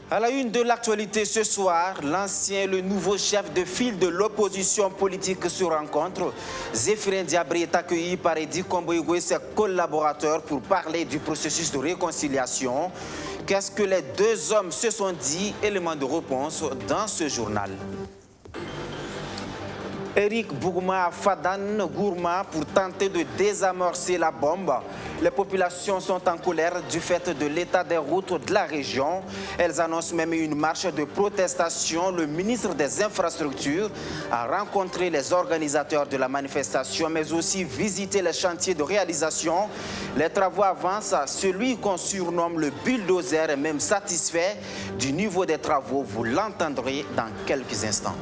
À la une de l'actualité ce soir, l'ancien et le nouveau chef de file de l'opposition politique se rencontrent. Zéphirin Diabré est accueilli par Edi Kombo-Igwe et ses collaborateurs pour parler du processus de réconciliation. Qu'est-ce que les deux hommes se sont dit? Élément de réponse dans ce journal. Éric Bougma Fadan Gourma pour tenter de désamorcer la bombe. Les populations sont en colère du fait de l'état des routes de la région. Elles annoncent même une marche de protestation. Le ministre des Infrastructures a rencontré les organisateurs de la manifestation, mais aussi visité les chantiers de réalisation. Les travaux avancent. Celui qu'on surnomme le bulldozer est même satisfait du niveau des travaux. Vous l'entendrez dans quelques instants.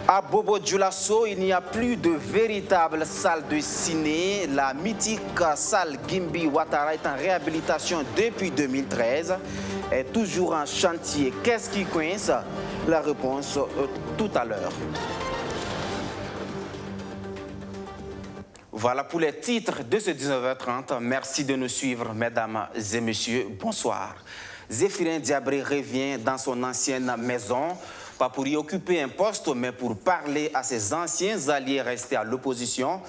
À Bobo-Dioulasso, il n'y a plus de véritable salle de ciné. La mythique salle Gimbi Ouattara est en réhabilitation depuis 2013. Est toujours en chantier. Qu'est-ce qui coince? La réponse tout à l'heure. Voilà pour les titres de ce 19h30. Merci de nous suivre, mesdames et messieurs. Bonsoir. Zéphirin Diabré revient dans son ancienne maison. Pas pour y occuper un poste, mais pour parler à ses anciens alliés restés à l'opposition,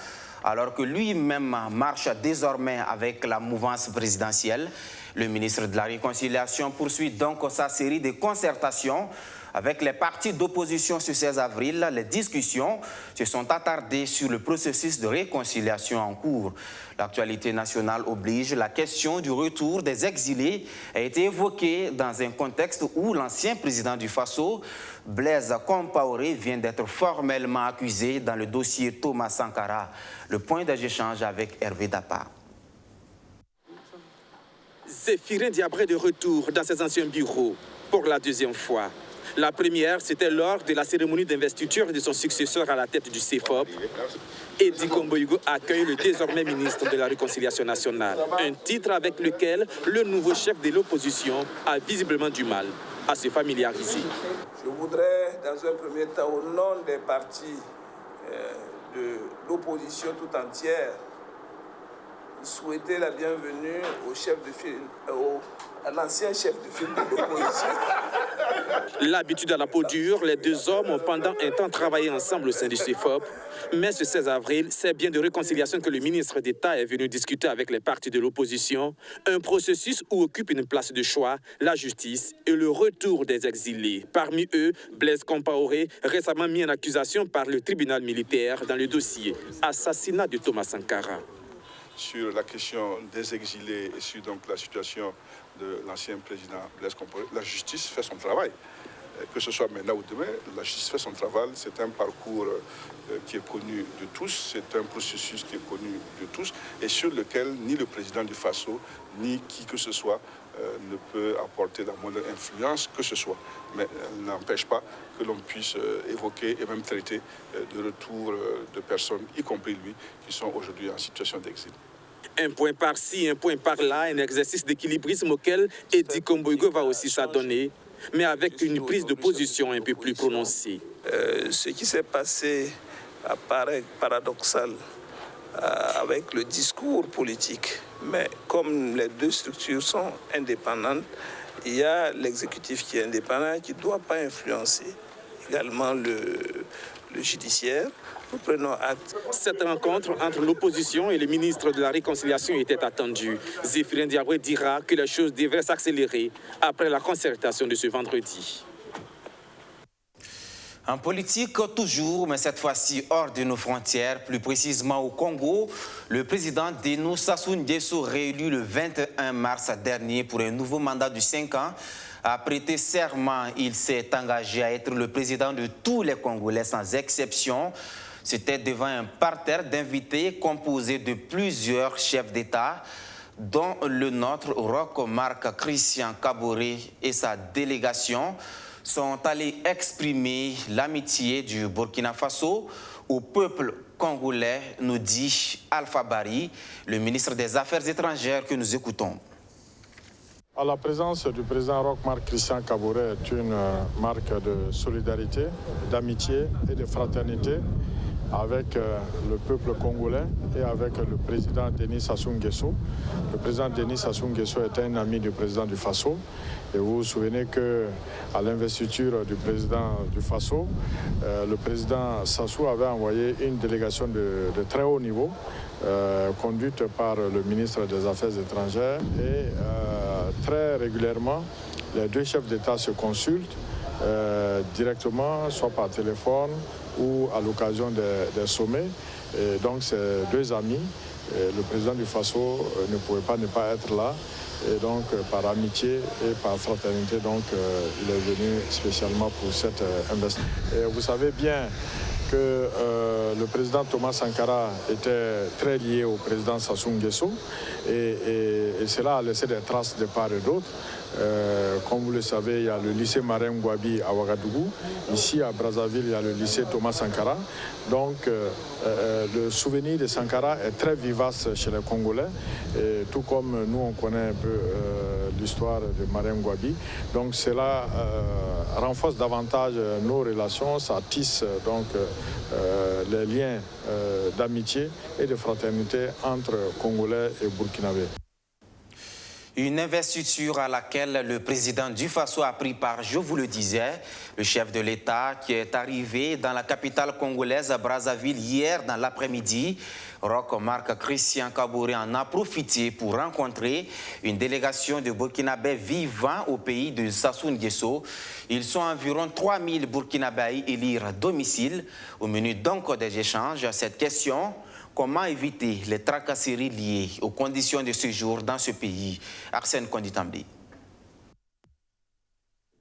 alors que lui-même marche désormais avec la mouvance présidentielle. Le ministre de la Réconciliation poursuit donc sa série de concertations avec les partis d'opposition ce 16 avril. Les discussions se sont attardées sur le processus de réconciliation en cours. L'actualité nationale oblige, la question du retour des exilés a été évoquée dans un contexte où l'ancien président du Faso, Blaise Compaoré, vient d'être formellement accusé dans le dossier Thomas Sankara. Le point d'échange avec Hervé Dapa. Zéphirin Diabré de retour dans ses anciens bureaux pour la deuxième fois. La première, c'était lors de la cérémonie d'investiture de son successeur à la tête du CFOP. Edi Kombo-Igwe accueille le désormais ministre de la Réconciliation nationale, un titre avec lequel le nouveau chef de l'opposition a visiblement du mal à se familiariser. Je voudrais, dans un premier temps, au nom des partis de l'opposition tout entière, souhaiter la bienvenue au chef de file, à l'ancien chef de file de l'opposition. L'habitude à la peau dure, les deux hommes ont pendant un temps travaillé ensemble au sein du CFOP. Mais ce 16 avril, c'est bien de réconciliation que le ministre d'État est venu discuter avec les partis de l'opposition. Un processus où occupe une place de choix la justice et le retour des exilés. Parmi eux, Blaise Compaoré, récemment mis en accusation par le tribunal militaire dans le dossier assassinat de Thomas Sankara. Sur la question des exilés et sur donc, la situation de l'ancien président Blaise Compaoré, la justice fait son travail. Que ce soit maintenant ou demain, la justice fait son travail. C'est un parcours qui est connu de tous, c'est un processus qui est connu de tous et sur lequel ni le président du Faso, ni qui que ce soit ne peut apporter la moindre influence que ce soit. Mais elle n'empêche pas que l'on puisse évoquer et même traiter de retour de personnes, y compris lui, qui sont aujourd'hui en situation d'exil. Un point par-ci, un point par-là, un exercice d'équilibrisme auquel Edi Kombo-Igwe va aussi s'adonner, mais avec une prise de position un peu plus prononcée. Ce qui s'est passé apparaît paradoxal avec le discours politique. Mais comme les deux structures sont indépendantes, il y a l'exécutif qui est indépendant, qui ne doit pas influencer également le judiciaire. Nous prenons acte. Cette rencontre entre l'opposition et le ministre de la Réconciliation était attendue. Zéphirin Diabré dira que les choses devraient s'accélérer après la concertation de ce vendredi. En politique, toujours, mais cette fois-ci hors de nos frontières, plus précisément au Congo, le président Denis Sassou Nguesso, réélu le 21 mars dernier pour un nouveau mandat de 5 ans, a prêté serment. Il s'est engagé à être le président de tous les Congolais sans exception. C'était devant un parterre d'invités composé de plusieurs chefs d'État, dont le nôtre, Roch Marc Christian Kaboré et sa délégation, sont allés exprimer l'amitié du Burkina Faso au peuple congolais, nous dit Alpha Bari, le ministre des Affaires étrangères que nous écoutons. La présence du président Roch Marc Christian Kaboré est une marque de solidarité, d'amitié et de fraternité avec le peuple congolais et avec le président Denis Sassou Nguesso. Le président Denis Sassou Nguesso était un ami du président du Faso. Et vous vous souvenez qu'à l'investiture du président du Faso, le président Sassou avait envoyé une délégation de très haut niveau, conduite par le ministre des Affaires étrangères. Et très régulièrement, les deux chefs d'État se consultent directement, soit par téléphone ou à l'occasion des sommets. Et donc ces deux amis, le président du Faso ne pouvait pas ne pas être là. Et donc, par amitié et par fraternité, donc, il est venu spécialement pour cette investiture. Et vous savez bien que le président Thomas Sankara était très lié au président Sassou Nguesso et cela a laissé des traces de part et d'autre. Comme vous le savez, il y a le lycée Marem Gouabi à Ouagadougou. Ici, à Brazzaville, il y a le lycée Thomas Sankara. Donc, le souvenir de Sankara est très vivace chez les Congolais, et tout comme nous, on connaît un peu l'histoire de Marem Gouabi. Donc, cela renforce davantage nos relations, ça tisse donc les liens d'amitié et de fraternité entre Congolais et Burkinabés. Une investiture à laquelle le président du Faso a pris part, je vous le disais, le chef de l'État qui est arrivé dans la capitale congolaise à Brazzaville hier dans l'après-midi. Roch Marc Christian Kabouré en a profité pour rencontrer une délégation de Burkinabés vivant au pays de Sassou Nguesso. Ils sont environ 3000 Burkinabés à élire domicile. Au menu donc des échanges, cette question: comment éviter les tracasseries liées aux conditions de séjour dans ce pays? Arsène Konditambi.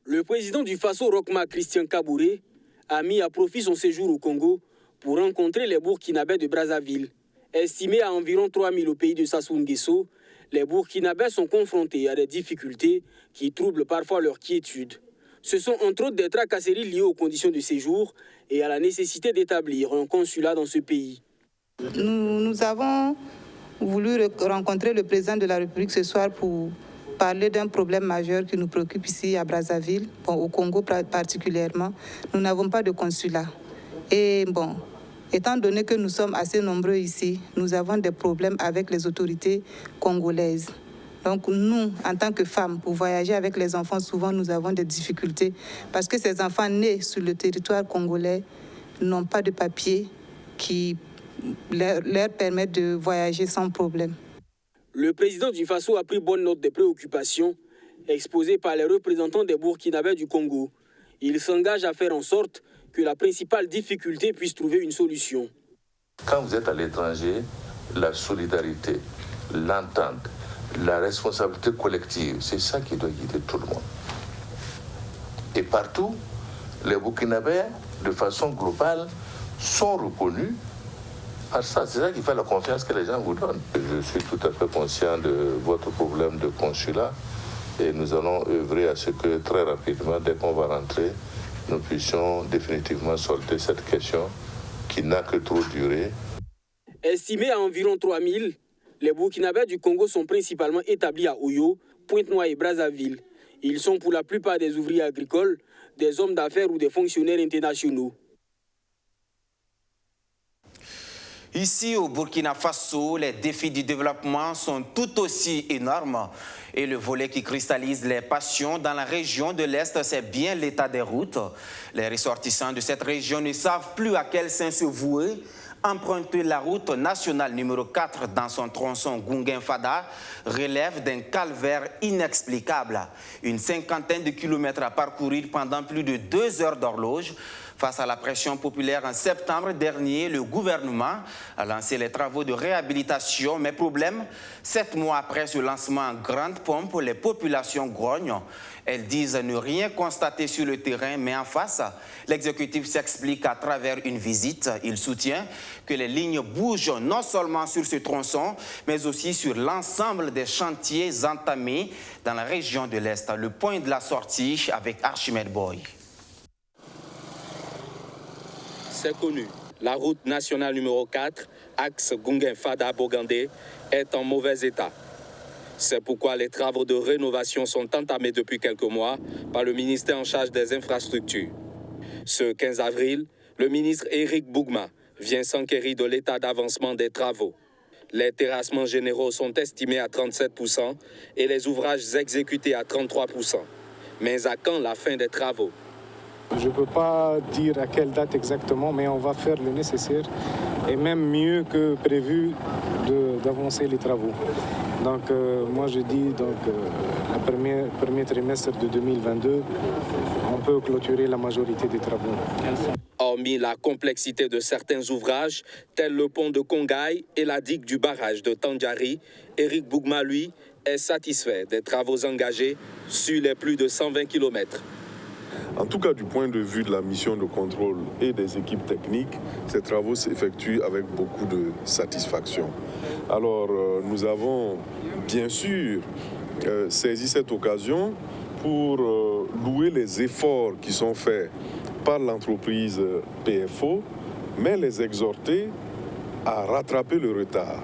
Le président du Faso, Roch Marc Christian Kabouré, a mis à profit son séjour au Congo pour rencontrer les Burkinabés de Brazzaville. Estimés à environ 3000 au pays de Sassou Nguesso, les Burkinabés sont confrontés à des difficultés qui troublent parfois leur quiétude. Ce sont entre autres des tracasseries liées aux conditions de séjour et à la nécessité d'établir un consulat dans ce pays. Nous avons voulu rencontrer le président de la République ce soir pour parler d'un problème majeur qui nous préoccupe ici à Brazzaville, au Congo particulièrement. Nous n'avons pas de consulat. Et bon, étant donné que nous sommes assez nombreux ici, nous avons des problèmes avec les autorités congolaises. Donc nous, en tant que femmes, pour voyager avec les enfants, souvent nous avons des difficultés parce que ces enfants nés sur le territoire congolais n'ont pas de papiers qui leur permettent de voyager sans problème. Le président du Faso a pris bonne note des préoccupations exposées par les représentants des Burkinabés du Congo. Il s'engage à faire en sorte que la principale difficulté puisse trouver une solution. Quand vous êtes à l'étranger, la solidarité, l'entente, la responsabilité collective, c'est ça qui doit guider tout le monde. Et partout, les Burkinabés, de façon globale, sont reconnus. C'est ça qui fait la confiance que les gens vous donnent. Je suis tout à fait conscient de votre problème de consulat et nous allons œuvrer à ce que très rapidement, dès qu'on va rentrer, nous puissions définitivement solder cette question qui n'a que trop duré. Estimés à environ 3000, les Burkinabés du Congo sont principalement établis à Oyo, Pointe-Noire et Brazzaville. Ils sont pour la plupart des ouvriers agricoles, des hommes d'affaires ou des fonctionnaires internationaux. Ici au Burkina Faso, les défis du développement sont tout aussi énormes et le volet qui cristallise les passions dans la région de l'Est, c'est bien l'état des routes. Les ressortissants de cette région ne savent plus à quel sein se vouer. Emprunter la route nationale numéro 4 dans son tronçon Gungen-Fada relève d'un calvaire inexplicable. Une cinquantaine de kilomètres à parcourir pendant plus de 2 heures d'horloge. Face à la pression populaire en septembre dernier, le gouvernement a lancé les travaux de réhabilitation. Mais problème, 7 mois après ce lancement en grande pompe, les populations grognent. Elles disent ne rien constater sur le terrain, mais en face, l'exécutif s'explique à travers une visite. Il soutient que les lignes bougent non seulement sur ce tronçon, mais aussi sur l'ensemble des chantiers entamés dans la région de l'Est. Le point de la sortie avec Archimède Boy. C'est connu. La route nationale numéro 4, axe Gungen-Fada-Bogandé, est en mauvais état. C'est pourquoi les travaux de rénovation sont entamés depuis quelques mois par le ministère en charge des infrastructures. Ce 15 avril, le ministre Éric Bougma vient s'enquérir de l'état d'avancement des travaux. Les terrassements généraux sont estimés à 37% et les ouvrages exécutés à 33%. Mais à quand la fin des travaux? Je ne peux pas dire à quelle date exactement, mais on va faire le nécessaire et même mieux que prévu d'avancer les travaux. Donc moi je dis le premier trimestre de 2022, on peut clôturer la majorité des travaux. Hormis la complexité de certains ouvrages, tels le pont de Kongaï et la digue du barrage de Tandjari, Éric Bougma, lui, est satisfait des travaux engagés sur les plus de 120 km. En tout cas, du point de vue de la mission de contrôle et des équipes techniques, ces travaux s'effectuent avec beaucoup de satisfaction. Alors, nous avons bien sûr saisi cette occasion pour louer les efforts qui sont faits par l'entreprise PFO, mais les exhorter à rattraper le retard.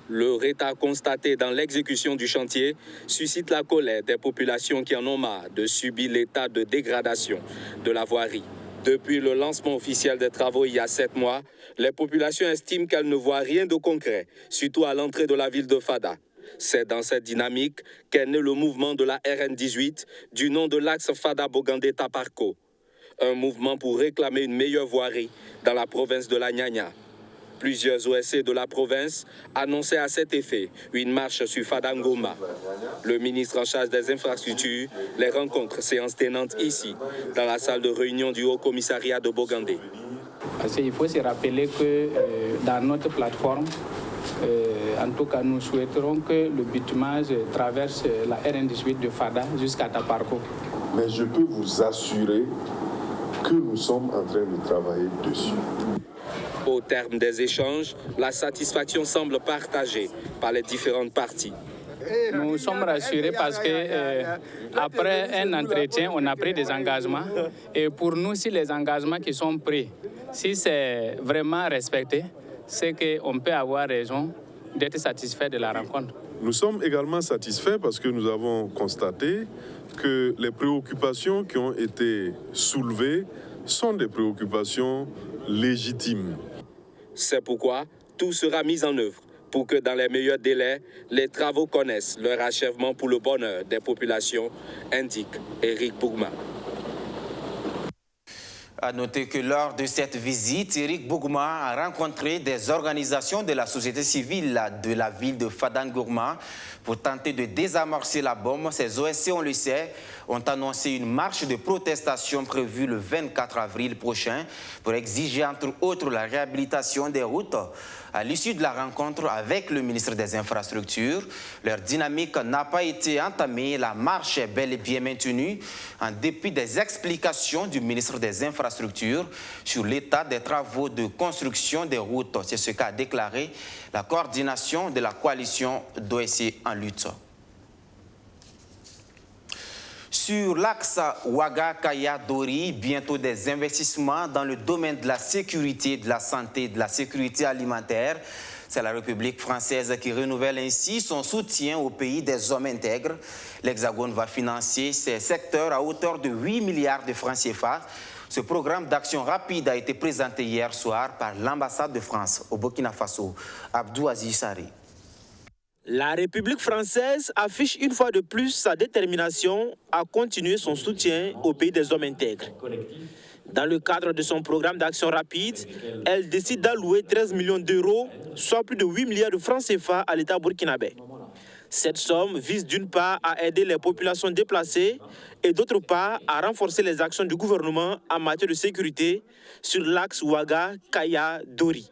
Le retard constaté dans l'exécution du chantier suscite la colère des populations qui en ont marre de subir l'état de dégradation de la voirie. Depuis le lancement officiel des travaux il y a 7 mois, les populations estiment qu'elles ne voient rien de concret, surtout à l'entrée de la ville de Fada. C'est dans cette dynamique qu'est né le mouvement de la RN18 du nom de l'axe Fada-Bogandé-Taparco. Un mouvement pour réclamer une meilleure voirie dans la province de la Nyanya. Plusieurs OSC de la province annonçaient à cet effet une marche sur Fadangoma. Le ministre en charge des infrastructures les rencontre séance tenante ici, dans la salle de réunion du Haut-Commissariat de Bogandé. Parce qu'il faut se rappeler que dans notre plateforme, en tout cas, nous souhaiterons que le bitumage traverse la RN18 de Fada jusqu'à Taparco. Mais je peux vous assurer que nous sommes en train de travailler dessus. Au terme des échanges, la satisfaction semble partagée par les différentes parties. Nous sommes rassurés parce que après un entretien, on a pris des engagements. Et pour nous, si les engagements qui sont pris, si c'est vraiment respecté, c'est qu'on peut avoir raison d'être satisfait de la rencontre. Nous sommes également satisfaits parce que nous avons constaté que les préoccupations qui ont été soulevées sont des préoccupations légitimes. C'est pourquoi tout sera mis en œuvre pour que dans les meilleurs délais, les travaux connaissent leur achèvement pour le bonheur des populations, indique Éric Bougma. À noter que lors de cette visite, Éric Bougma a rencontré des organisations de la société civile de la ville de Fadangourma pour tenter de désamorcer la bombe. Ces OSC, on le sait, ont annoncé une marche de protestation prévue le 24 avril prochain pour exiger entre autres la réhabilitation des routes. À l'issue de la rencontre avec le ministre des Infrastructures, leur dynamique n'a pas été entamée. La marche est bel et bien maintenue en dépit des explications du ministre des Infrastructures sur l'état des travaux de construction des routes. C'est ce qu'a déclaré la coordination de la coalition d'OSC en lutte. Sur l'axe Ouaga-Kaya-Dori, bientôt des investissements dans le domaine de la sécurité, de la santé, de la sécurité alimentaire. C'est la République française qui renouvelle ainsi son soutien au pays des hommes intègres. L'Hexagone va financer ces secteurs à hauteur de 8 milliards de francs CFA. Ce programme d'action rapide a été présenté hier soir par l'ambassade de France au Burkina Faso, Abdou Aziz Sarri. La République française affiche une fois de plus sa détermination à continuer son soutien au pays des hommes intègres. Dans le cadre de son programme d'action rapide, elle décide d'allouer 13 millions d'euros, soit plus de 8 milliards de francs CFA à l'État burkinabé. Cette somme vise d'une part à aider les populations déplacées et d'autre part à renforcer les actions du gouvernement en matière de sécurité sur l'axe Ouaga-Kaya-Dori.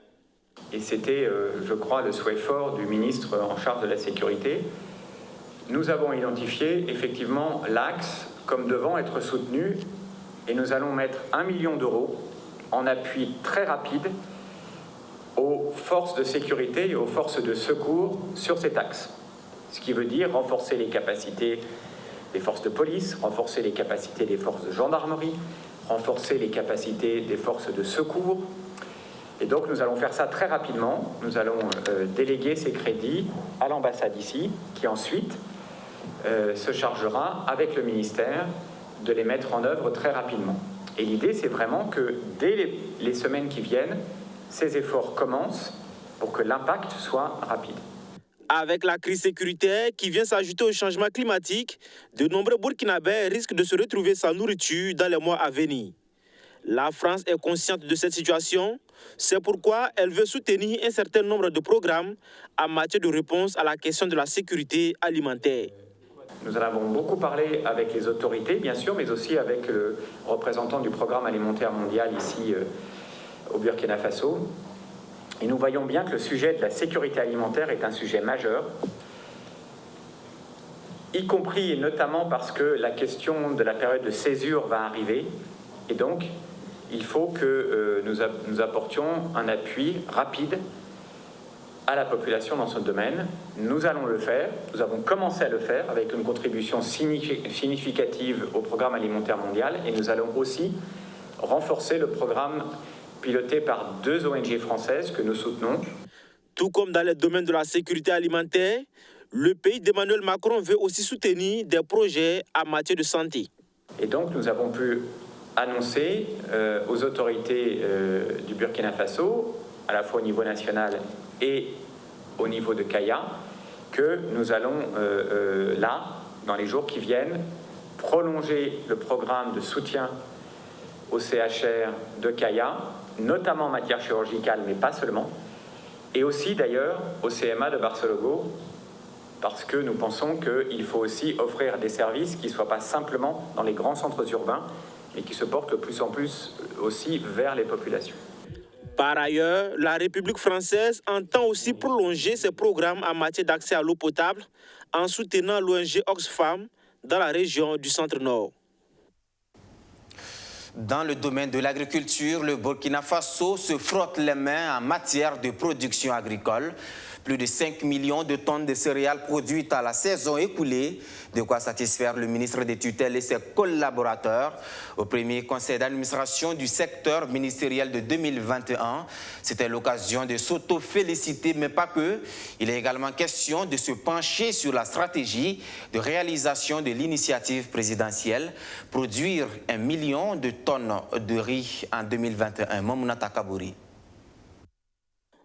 Et c'était, je crois, le souhait fort du ministre en charge de la sécurité. Nous avons identifié effectivement l'axe comme devant être soutenu et nous allons mettre 1 million d'euros en appui très rapide aux forces de sécurité et aux forces de secours sur cet axe. Ce qui veut dire renforcer les capacités des forces de police, renforcer les capacités des forces de gendarmerie, renforcer les capacités des forces de secours. Et donc nous allons faire ça très rapidement. Nous allons déléguer ces crédits à l'ambassade ici, qui ensuite se chargera avec le ministère de les mettre en œuvre très rapidement. Et l'idée, c'est vraiment que dès les semaines qui viennent, ces efforts commencent pour que l'impact soit rapide. Avec la crise sécuritaire qui vient s'ajouter au changement climatique, de nombreux Burkinabés risquent de se retrouver sans nourriture dans les mois à venir. La France est consciente de cette situation, c'est pourquoi elle veut soutenir un certain nombre de programmes en matière de réponse à la question de la sécurité alimentaire. Nous en avons beaucoup parlé avec les autorités, bien sûr, mais aussi avec le représentant du Programme alimentaire mondial ici au Burkina Faso. Et nous voyons bien que le sujet de la sécurité alimentaire est un sujet majeur, y compris et notamment parce que la question de la période de césure va arriver. Et donc, il faut que nous apportions un appui rapide à la population dans ce domaine. Nous allons le faire, nous avons commencé à le faire avec une contribution significative au Programme alimentaire mondial et nous allons aussi renforcer le programme piloté par 2 ONG françaises que nous soutenons. Tout comme dans le domaine de la sécurité alimentaire, le pays d'Emmanuel Macron veut aussi soutenir des projets en matière de santé. Et donc nous avons pu annoncer aux autorités du Burkina Faso, à la fois au niveau national et au niveau de Kaya, que nous allons là, dans les jours qui viennent, prolonger le programme de soutien au CHR de Kaya, notamment en matière chirurgicale, mais pas seulement, et aussi d'ailleurs au CMA de Barcelogo, parce que nous pensons qu'il faut aussi offrir des services qui ne soient pas simplement dans les grands centres urbains, mais qui se portent de plus en plus aussi vers les populations. Par ailleurs, la République française entend aussi prolonger ses programmes en matière d'accès à l'eau potable en soutenant l'ONG Oxfam dans la région du Centre-Nord. Dans le domaine de l'agriculture, le Burkina Faso se frotte les mains en matière de production agricole. Plus de 5 millions de tonnes de céréales produites à la saison écoulée, de quoi satisfaire le ministre des tutelles et ses collaborateurs. Au premier conseil d'administration du secteur ministériel de 2021, c'était l'occasion de s'auto-féliciter, mais pas que. Il est également question de se pencher sur la stratégie de réalisation de l'initiative présidentielle, produire 1 million de tonnes de riz en 2021. Mamounata Kabouri.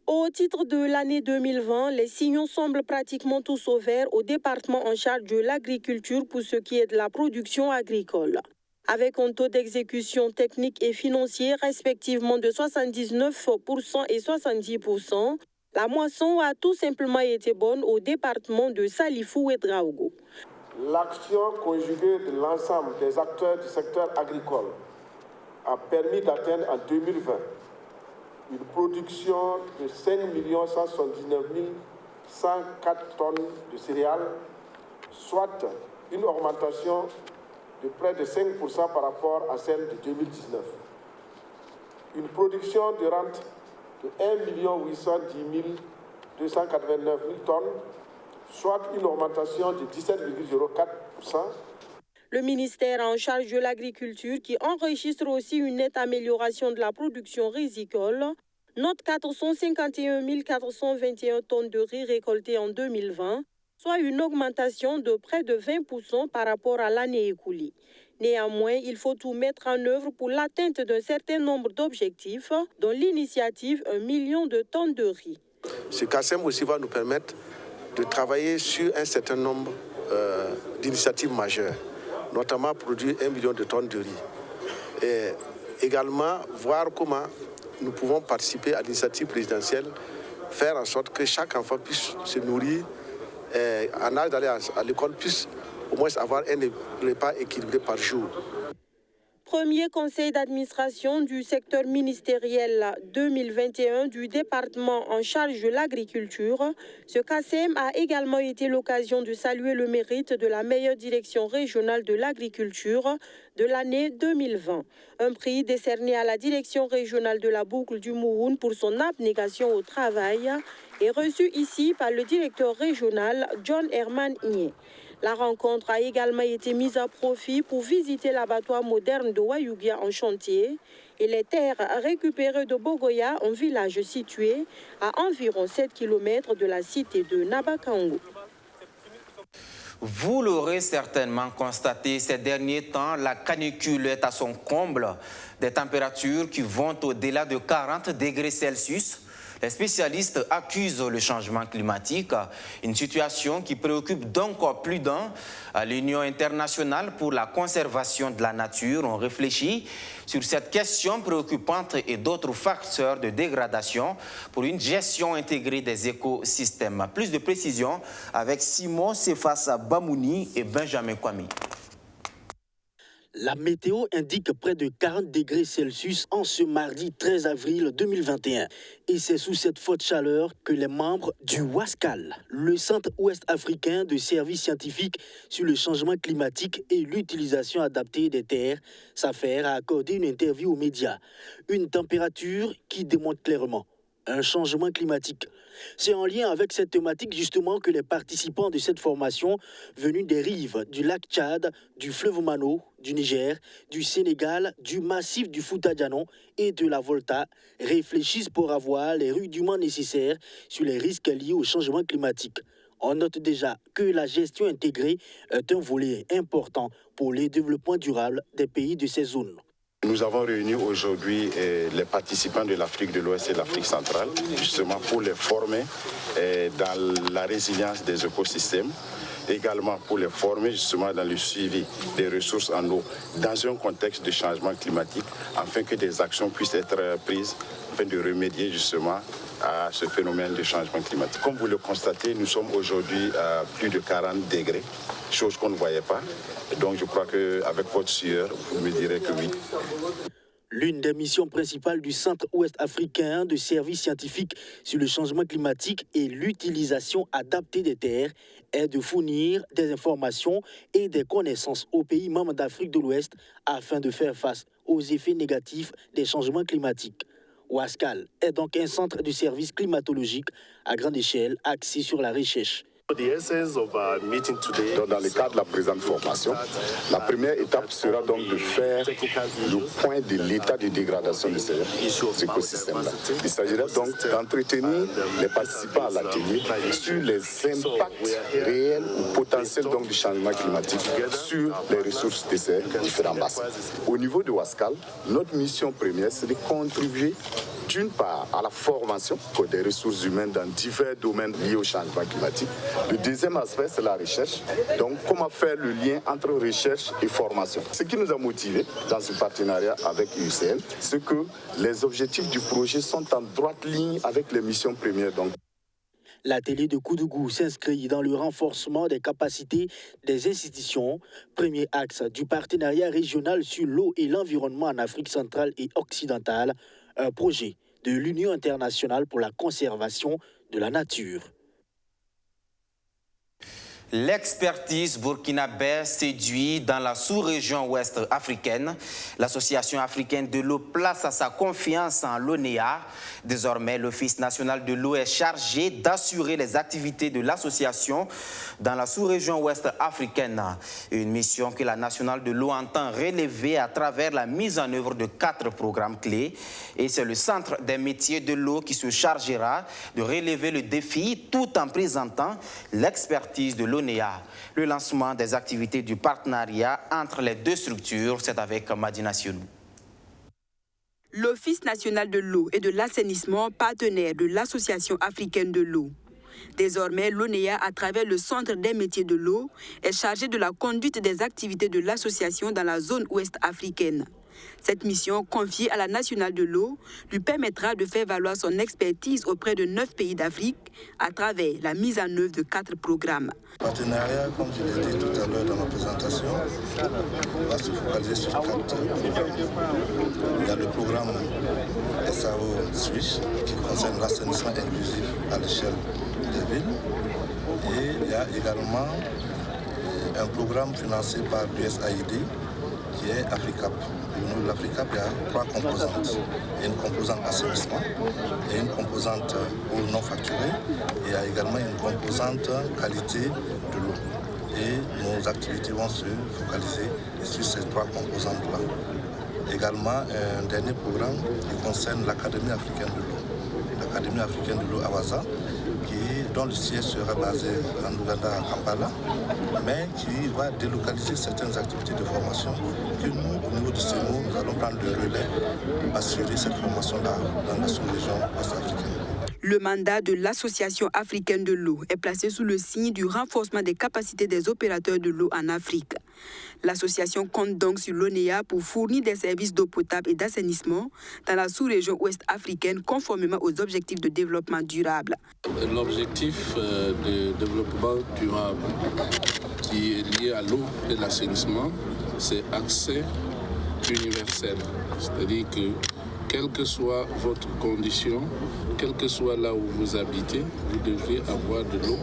Au titre de l'année 2020, les signaux semblent pratiquement tous au vert au département en charge de l'agriculture pour ce qui est de la production agricole. Avec un taux d'exécution technique et financier respectivement de 79% et 70%, la moisson a tout simplement été bonne au département de Salifou et Draogo. L'action conjuguée de l'ensemble des acteurs du secteur agricole a permis d'atteindre en 2020 une production de 5 179 104 tonnes de céréales, soit une augmentation de près de 5% par rapport à celle de 2019. Une production de rente de 1 810 289 tonnes, soit une augmentation de 17,04%. Le ministère en charge de l'agriculture, qui enregistre aussi une nette amélioration de la production rizicole, note 451 421 tonnes de riz récoltées en 2020, soit une augmentation de près de 20% par rapport à l'année écoulée. Néanmoins, il faut tout mettre en œuvre pour l'atteinte d'un certain nombre d'objectifs, dont l'initiative 1 million de tonnes de riz. Ce CASEM aussi va nous permettre de travailler sur un certain nombre d'initiatives majeures, notamment produire 1 million de tonnes de riz. Et également voir comment nous pouvons participer à l'initiative présidentielle, faire en sorte que chaque enfant puisse se nourrir, en âge d'aller à l'école, puisse au moins avoir un repas équilibré par jour. Premier conseil d'administration du secteur ministériel 2021 du département en charge de l'agriculture, ce CASEM a également été l'occasion de saluer le mérite de la meilleure direction régionale de l'agriculture de l'année 2020. Un prix décerné à la direction régionale de la boucle du Mouhoun pour son abnégation au travail est reçu ici par le directeur régional John Herman Igné. La rencontre a également été mise à profit pour visiter l'abattoir moderne de Wayougia en chantier et les terres récupérées de Bogoya, un village situé à environ 7 km de la cité de Nabakango. Vous l'aurez certainement constaté ces derniers temps, la canicule est à son comble. Des températures qui vont au-delà de 40 degrés Celsius. Les spécialistes accusent le changement climatique, une situation qui préoccupe donc plus d'un. L'Union internationale pour la conservation de la nature ont réfléchi sur cette question préoccupante et d'autres facteurs de dégradation pour une gestion intégrée des écosystèmes. Plus de précisions avec Simon Sefassa Bamouni et Benjamin Kwame. La météo indique près de 40 degrés Celsius en ce mardi 13 avril 2021. Et c'est sous cette forte chaleur que les membres du WASCAL, le Centre ouest africain de services scientifiques sur le changement climatique et l'utilisation adaptée des terres, s'affairent à accorder une interview aux médias. Une température qui démontre clairement un changement climatique. C'est en lien avec cette thématique justement que les participants de cette formation venus des rives du lac Tchad, du fleuve Mano, du Niger, du Sénégal, du massif du Fouta-Djanon et de la Volta réfléchissent pour avoir les rudiments nécessaires sur les risques liés au changement climatique. On note déjà que la gestion intégrée est un volet important pour le développement durable des pays de ces zones. Nous avons réuni aujourd'hui les participants de l'Afrique de l'Ouest et de l'Afrique centrale, justement pour les former dans la résilience des écosystèmes, également pour les former justement dans le suivi des ressources en eau dans un contexte de changement climatique, afin que des actions puissent être prises afin de remédier justement à ce phénomène de changement climatique. Comme vous le constatez, nous sommes aujourd'hui à plus de 40 degrés, chose qu'on ne voyait pas. Donc je crois qu'avec votre sueur, vous me direz que oui. L'une des missions principales du Centre ouest africain de services scientifiques sur le changement climatique et l'utilisation adaptée des terres est de fournir des informations et des connaissances aux pays membres d'Afrique de l'Ouest afin de faire face aux effets négatifs des changements climatiques. WASCAL est donc un centre de services climatologiques à grande échelle axé sur la recherche. Dans le cadre de la présente formation, la première étape sera donc de faire le point de l'état de dégradation de ces écosystèmes-là. Il s'agirait donc d'entretenir les participants à l'atelier sur les impacts réels ou potentiels donc, du changement climatique sur les ressources de ces différents bassins. Au niveau de WASCAL, notre mission première, c'est de contribuer d'une part à la formation des ressources humaines dans divers domaines liés au changement climatique. Le deuxième aspect, c'est la recherche. Donc, comment faire le lien entre recherche et formation. Ce qui nous a motivés dans ce partenariat avec l'UCN, c'est que les objectifs du projet sont en droite ligne avec les missions premières. L'atelier de Koudougou s'inscrit dans le renforcement des capacités des institutions, premier axe du partenariat régional sur l'eau et l'environnement en Afrique centrale et occidentale, un projet de l'Union internationale pour la conservation de la nature. L'expertise burkinabé séduit dans la sous-région ouest africaine. L'Association africaine de l'eau place sa confiance en l'ONEA. Désormais, l'Office national de l'eau est chargé d'assurer les activités de l'association dans la sous-région ouest africaine. Une mission que la nationale de l'eau entend relever à travers la mise en œuvre de 4 programmes clés. Et c'est le Centre des métiers de l'eau qui se chargera de relever le défi tout en présentant l'expertise de l'ONEA. Le lancement des activités du partenariat entre les deux structures, c'est avec Madina Sionou. L'Office national de l'eau et de l'assainissement, partenaire de l'Association africaine de l'eau. Désormais, l'ONEA, à travers le Centre des métiers de l'eau, est chargé de la conduite des activités de l'association dans la zone ouest africaine. Cette mission, confiée à la nationale de l'eau, lui permettra de faire valoir son expertise auprès de 9 pays d'Afrique à travers la mise en œuvre de 4 programmes. Le partenariat, comme je l'ai dit tout à l'heure dans ma présentation, va se focaliser sur 4. Il y a le programme SAO Suisse qui concerne l'assainissement inclusif à l'échelle des villes. Et il y a également un programme financé par l'USAID qui est AFRICAP. Au niveau de l'AFRICAP, il y a 3 composantes. Il y a une composante assainissement, il y a une composante eau non facturée, et il y a également une composante qualité de l'eau. Et nos activités vont se focaliser sur ces 3 composantes-là. Également, un dernier programme qui concerne l'Académie africaine de l'eau. L'Académie africaine de l'eau Awaza, dont le siège sera basé en Ouganda, à Kampala, mais qui va délocaliser certaines activités de formation que nous, au niveau du CEMO, nous allons prendre le relais pour assurer cette formation-là dans la sous-région ouest-africaine. Le mandat de l'Association africaine de l'eau est placé sous le signe du renforcement des capacités des opérateurs de l'eau en Afrique. L'association compte donc sur l'ONEA pour fournir des services d'eau potable et d'assainissement dans la sous-région ouest-africaine conformément aux objectifs de développement durable. L'objectif de développement durable qui est lié à l'eau et l'assainissement, c'est accès universel. C'est-à-dire que quelle que soit votre condition, quel que soit là où vous habitez, vous devez avoir de l'eau,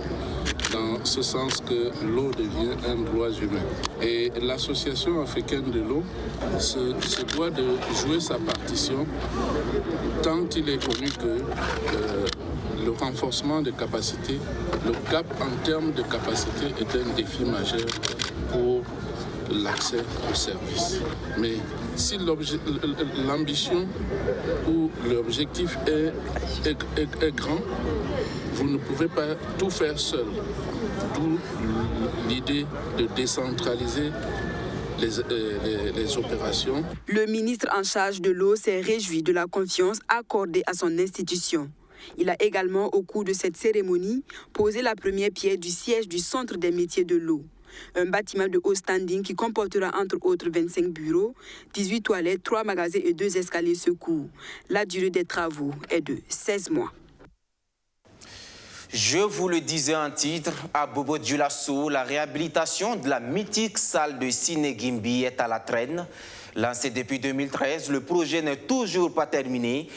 dans ce sens que l'eau devient un droit humain. Et l'Association africaine de l'eau se doit de jouer sa partition tant il est connu que le renforcement des capacités, le gap en termes de capacité est un défi majeur pour l'accès aux services. Mais si l'ambition ou l'objectif est grand, vous ne pouvez pas tout faire seul. D'où l'idée de décentraliser les opérations. Le ministre en charge de l'eau s'est réjoui de la confiance accordée à son institution. Il a également, au cours de cette cérémonie, posé la première pierre du siège du Centre des métiers de l'eau. Un bâtiment de haut standing qui comportera entre autres 25 bureaux, 18 toilettes, 3 magasins et 2 escaliers secours. La durée des travaux est de 16 mois. Je vous le disais en titre, à Bobo-Dioulasso, la réhabilitation de la mythique salle de Ciné Gimbi est à la traîne. Lancé depuis 2013, le projet n'est toujours pas terminé.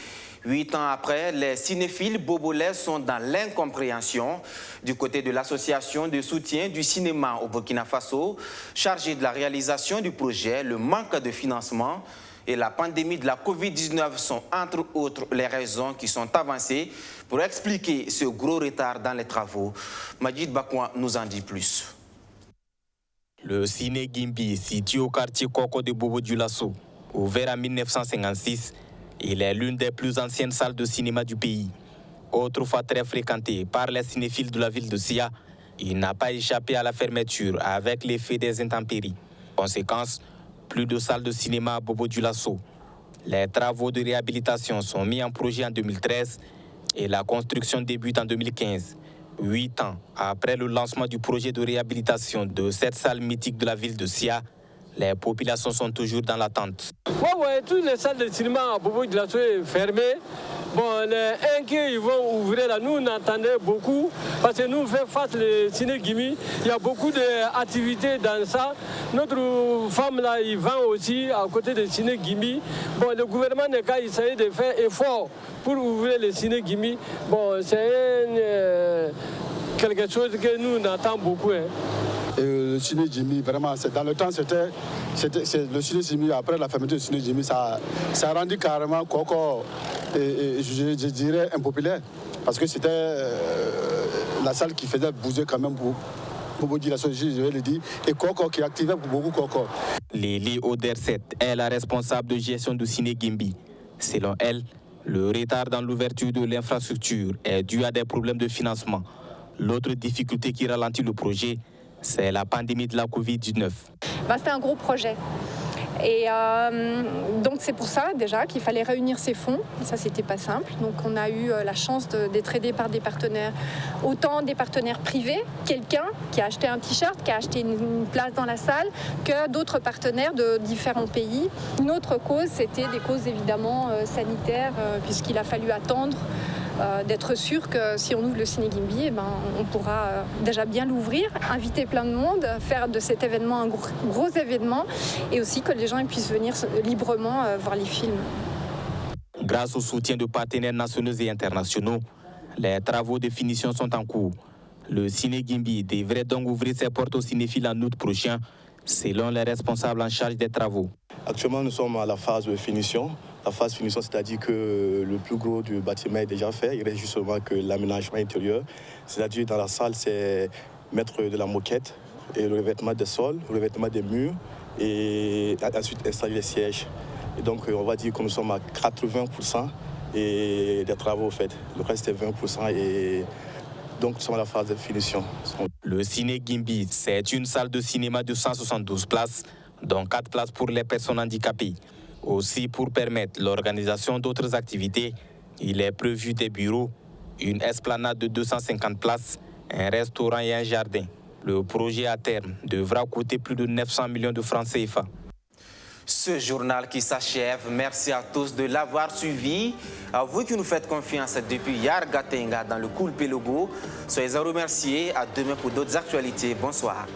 8 ans après, les cinéphiles bobolais sont dans l'incompréhension. Du côté de l'association de soutien du cinéma au Burkina Faso, chargée de la réalisation du projet, le manque de financement et la pandémie de la Covid-19 sont entre autres les raisons qui sont avancées pour expliquer ce gros retard dans les travaux. Majid Bakouan nous en dit plus. Le Ciné Gimbi, situé au quartier Koko de Bobo-Dioulasso, ouvert en 1956, il est l'une des plus anciennes salles de cinéma du pays. Autrefois très fréquentée par les cinéphiles de la ville de Sia, il n'a pas échappé à la fermeture avec l'effet des intempéries. Conséquence, plus de salles de cinéma à Bobo-Dioulasso. Les travaux de réhabilitation sont mis en projet en 2013 et la construction débute en 2015. 8 ans après le lancement du projet de réhabilitation de cette salle mythique de la ville de Sia, les populations sont toujours dans l'attente. Toutes les salles de cinéma à Bobo-Dioulasso sont fermées. Bon, les 1 qu'ils vont ouvrir là, nous on attendait beaucoup parce que nous on fait face au Ciné Gimbi. Il y a beaucoup d'activités dans ça. Notre femme là, il vend aussi à côté du Ciné Gimbi. Bon, le gouvernement n'a qu'à essayer de faire effort pour ouvrir le Ciné Gimbi. Bon, c'est quelque chose que nous on attend beaucoup. Le Ciné Gimbi, vraiment, dans le temps, c'était le Ciné Gimbi, après la fermeture du Ciné Gimbi, ça a rendu carrément Koko, je dirais, impopulaire. Parce que c'était la salle qui faisait bouger quand même pour Bobo-Dioulasso, je vais le dire, et Koko qui activait pour beaucoup Koko. Lili Oderset est la responsable de gestion du Ciné Gimbi. Selon elle, le retard dans l'ouverture de l'infrastructure est dû à des problèmes de financement. L'autre difficulté qui ralentit le projet, c'est la pandémie de la Covid-19. C'était un gros projet. Et donc c'est pour ça déjà qu'il fallait réunir ces fonds. Ça, c'était pas simple. Donc on a eu la chance d'être aidé par des partenaires, autant des partenaires privés, quelqu'un qui a acheté un t-shirt, qui a acheté une place dans la salle, que d'autres partenaires de différents pays. Une autre cause, c'était des causes évidemment sanitaires, puisqu'il a fallu attendre d'être sûr que si on ouvre le Ciné Gimbi, on pourra déjà bien l'ouvrir, inviter plein de monde, faire de cet événement un gros événement et aussi que les gens puissent venir librement voir les films. Grâce au soutien de partenaires nationaux et internationaux, les travaux de finition sont en cours. Le Ciné Gimbi devrait donc ouvrir ses portes aux cinéphiles en août prochain, selon les responsables en charge des travaux. Actuellement, nous sommes à la phase de finition. La phase de finition, c'est-à-dire que le plus gros du bâtiment est déjà fait. Il reste justement que l'aménagement intérieur. C'est-à-dire dans la salle, c'est mettre de la moquette et le revêtement des sols, le revêtement des murs et ensuite installer les sièges. Et donc, on va dire que nous sommes à 80% et des travaux faits. Le reste est 20% et Donc nous sommes à la phase de finition. Le Ciné Gimbi, c'est une salle de cinéma de 172 places, dont 4 places pour les personnes handicapées. Aussi, pour permettre l'organisation d'autres activités, il est prévu des bureaux, une esplanade de 250 places, un restaurant et un jardin. Le projet à terme devra coûter plus de 900 millions de francs CFA. Ce journal qui s'achève, merci à tous de l'avoir suivi. À vous qui nous faites confiance depuis Yargatenga dans le Koulpelogo, soyez à remercier. À demain pour d'autres actualités. Bonsoir.